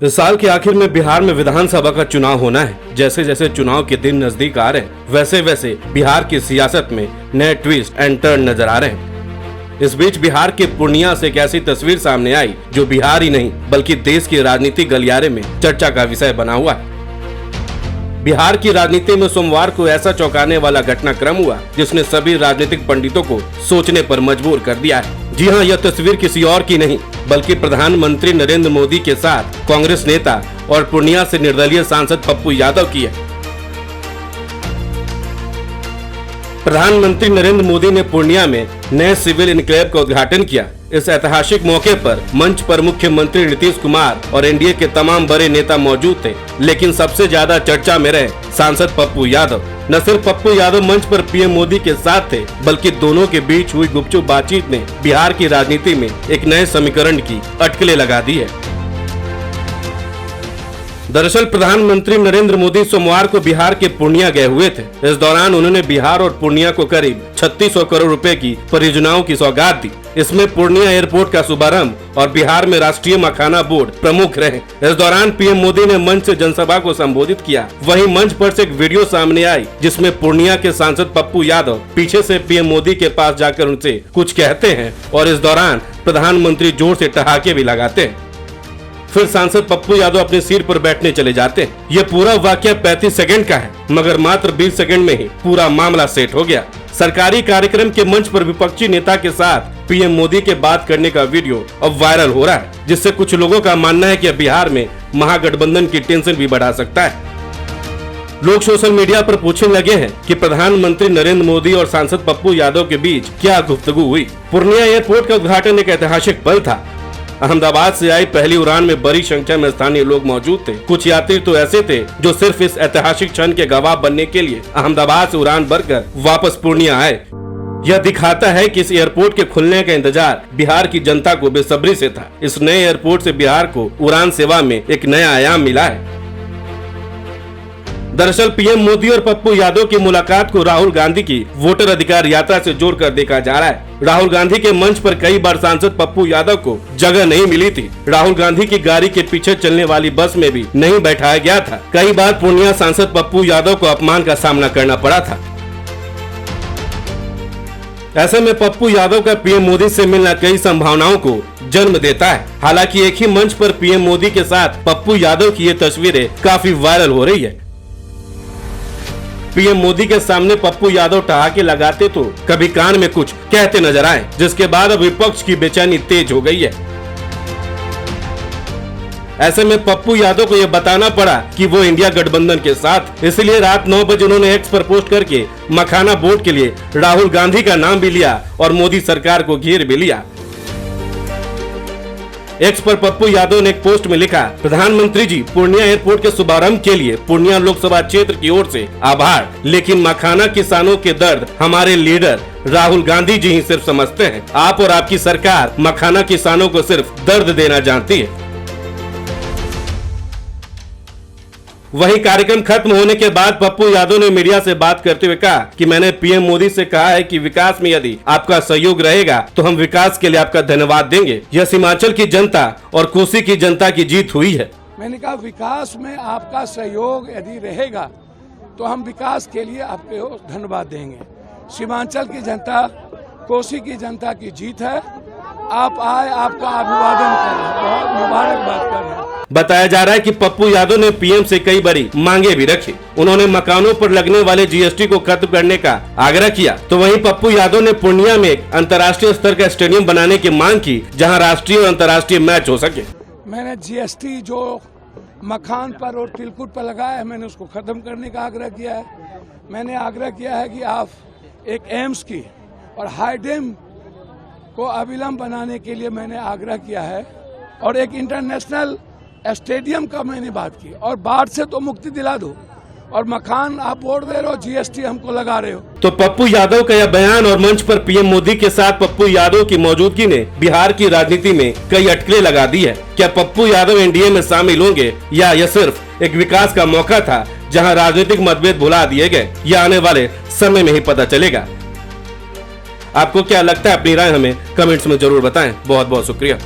इस साल के आखिर में बिहार में विधानसभा का चुनाव होना है। जैसे जैसे चुनाव के दिन नजदीक आ रहे हैं, वैसे वैसे बिहार की सियासत में नए ट्विस्ट एंड टर्न नजर आ रहे हैं। इस बीच बिहार के पूर्णिया से एक ऐसी तस्वीर सामने आई जो बिहार ही नहीं बल्कि देश के राजनीतिक गलियारे में चर्चा का विषय बना हुआ है। बिहार की राजनीति में सोमवार को ऐसा चौंकाने वाला घटनाक्रम हुआ जिसने सभी राजनीतिक पंडितों को सोचने पर मजबूर कर दिया है। जी हाँ, यह तस्वीर किसी और की नहीं बल्कि प्रधानमंत्री नरेंद्र मोदी के साथ कांग्रेस नेता और पूर्णिया से निर्दलीय सांसद पप्पू यादव की है। प्रधानमंत्री नरेंद्र मोदी ने पूर्णिया में नए सिविल इनक्लेव का उद्घाटन किया। इस ऐतिहासिक मौके पर मंच पर मुख्यमंत्री नीतीश कुमार और एनडीए के तमाम बड़े नेता मौजूद थे, लेकिन सबसे ज्यादा चर्चा में रहे सांसद पप्पू यादव। न सिर्फ पप्पू यादव मंच पर पीएम मोदी के साथ थे, बल्कि दोनों के बीच हुई गुपचुप बातचीत ने बिहार की राजनीति में एक नए समीकरण की अटकलें लगा दी है। दरअसल प्रधानमंत्री नरेंद्र मोदी सोमवार को बिहार के पूर्णिया गए हुए थे। इस दौरान उन्होंने बिहार और पूर्णिया को करीब 3600 करोड़ रुपए की परियोजनाओं की सौगात दी। इसमें पूर्णिया एयरपोर्ट का शुभारंभ और बिहार में राष्ट्रीय मखाना बोर्ड प्रमुख रहे। इस दौरान पीएम मोदी ने मंच से जनसभा को संबोधित किया। वहीं मंच पर से एक वीडियो सामने आई जिसमें पूर्णिया के सांसद पप्पू यादव पीछे से पीएम मोदी के पास जाकर उनसे कुछ कहते हैं और इस दौरान प्रधानमंत्री जोर से ठहाके भी लगाते हैं। फिर सांसद पप्पू यादव अपने सीट पर बैठने चले जाते हैं। ये पूरा वाकया 35 सेकंड का है, मगर मात्र 20 सेकंड में ही पूरा मामला सेट हो गया। सरकारी कार्यक्रम के मंच पर विपक्षी नेता के साथ पीएम मोदी के बात करने का वीडियो अब वायरल हो रहा है, जिससे कुछ लोगों का मानना है कि बिहार में महागठबंधन की टेंशन भी बढ़ा सकता है। लोग सोशल मीडिया पर पूछने लगे हैं कि प्रधानमंत्री नरेंद्र मोदी और सांसद पप्पू यादव के बीच क्या गुफ्तगू हुई। पूर्णिया एयरपोर्ट का उद्घाटन एक ऐतिहासिक पल था। अहमदाबाद से आई पहली उड़ान में बड़ी संख्या में स्थानीय लोग मौजूद थे। कुछ यात्री तो ऐसे थे जो सिर्फ इस ऐतिहासिक क्षण के गवाह बनने के लिए अहमदाबाद से उड़ान भरकर वापस पूर्णिया आए। यह दिखाता है कि इस एयरपोर्ट के खुलने का इंतजार बिहार की जनता को बेसब्री से था। इस नए एयरपोर्ट से बिहार को उड़ान सेवा में एक नया आयाम मिला है। दरअसल पीएम मोदी और पप्पू यादव की मुलाकात को राहुल गांधी की वोटर अधिकार यात्रा से जोड़कर देखा जा रहा है। राहुल गांधी के मंच पर कई बार सांसद पप्पू यादव को जगह नहीं मिली थी। राहुल गांधी की गाड़ी के पीछे चलने वाली बस में भी नहीं बैठाया गया था। कई बार पूर्णिया सांसद पप्पू यादव को अपमान का सामना करना पड़ा था। ऐसे में पप्पू यादव का पीएम मोदी से मिलना कई संभावनाओं को जन्म देता है। हालांकि एक ही मंच पर पीएम मोदी के साथ पप्पू यादव की ये तस्वीरें काफी वायरल हो रही है। पीएम मोदी के सामने पप्पू यादव ठहाके लगाते तो कभी कान में कुछ कहते नजर आए, जिसके बाद अब विपक्ष की बेचैनी तेज हो गई है। ऐसे में पप्पू यादव को यह बताना पड़ा कि वो इंडिया गठबंधन के साथ, इसलिए रात 9 बजे उन्होंने एक्स पर पोस्ट करके मखाना बोर्ड के लिए राहुल गांधी का नाम भी लिया और मोदी सरकार को घेर भी लिया। एक्स पर पप्पू यादव ने एक पोस्ट में लिखा, प्रधानमंत्री जी, पूर्णिया एयरपोर्ट के शुभारंभ के लिए पूर्णिया लोकसभा क्षेत्र की ओर से आभार, लेकिन मखाना किसानों के दर्द हमारे लीडर राहुल गांधी जी ही सिर्फ समझते हैं। आप और आपकी सरकार मखाना किसानों को सिर्फ दर्द देना जानती है। वहीं कार्यक्रम खत्म होने के बाद पप्पू यादव ने मीडिया से बात करते हुए कहा कि मैंने पीएम मोदी से कहा है कि विकास में यदि आपका सहयोग रहेगा तो हम विकास के लिए आपका धन्यवाद देंगे। यह सीमांचल की जनता और कोसी की जनता की जीत हुई है। मैंने कहा विकास में आपका सहयोग यदि रहेगा तो हम विकास के लिए आपको धन्यवाद देंगे। सीमांचल की जनता, कोसी की जनता की जीत है। आप आए, आपका अभिवादन करें, बहुत मुबारकबाद करें। बताया जा रहा है कि पप्पू यादव ने पीएम से कई बड़ी मांगे भी रखी। उन्होंने मकानों पर लगने वाले जीएसटी को खत्म करने का आग्रह किया। तो वहीं पप्पू यादव ने पूर्णिया में एक अंतर्राष्ट्रीय स्तर का स्टेडियम बनाने की मांग की, जहां राष्ट्रीय और अंतर्राष्ट्रीय मैच हो सके। मैंने जीएसटी जो मखान पर और तिलकुट पर लगाया है, मैंने उसको खत्म करने का आग्रह किया है। मैंने आग्रह किया है कि आप एक एम्स की और हाई डैम को अविलंब बनाने के लिए मैंने आग्रह किया है, और एक इंटरनेशनल स्टेडियम का मैंने बात की, और बाढ़ से तो मुक्ति दिला दो, और मकान आप वोट दे रहे हो, जीएसटी हमको लगा रहे हो। तो पप्पू यादव का यह बयान और मंच पर पीएम मोदी के साथ पप्पू यादव की मौजूदगी ने बिहार की राजनीति में कई अटकलें लगा दी है। क्या पप्पू यादव एनडीए में शामिल होंगे या यह सिर्फ एक विकास का मौका था जहां राजनीतिक मतभेद भुला दिए गए? यह आने वाले समय में ही पता चलेगा। आपको क्या लगता है? अपनी राय हमें कमेंट्स में जरूर बताएं। बहुत बहुत शुक्रिया।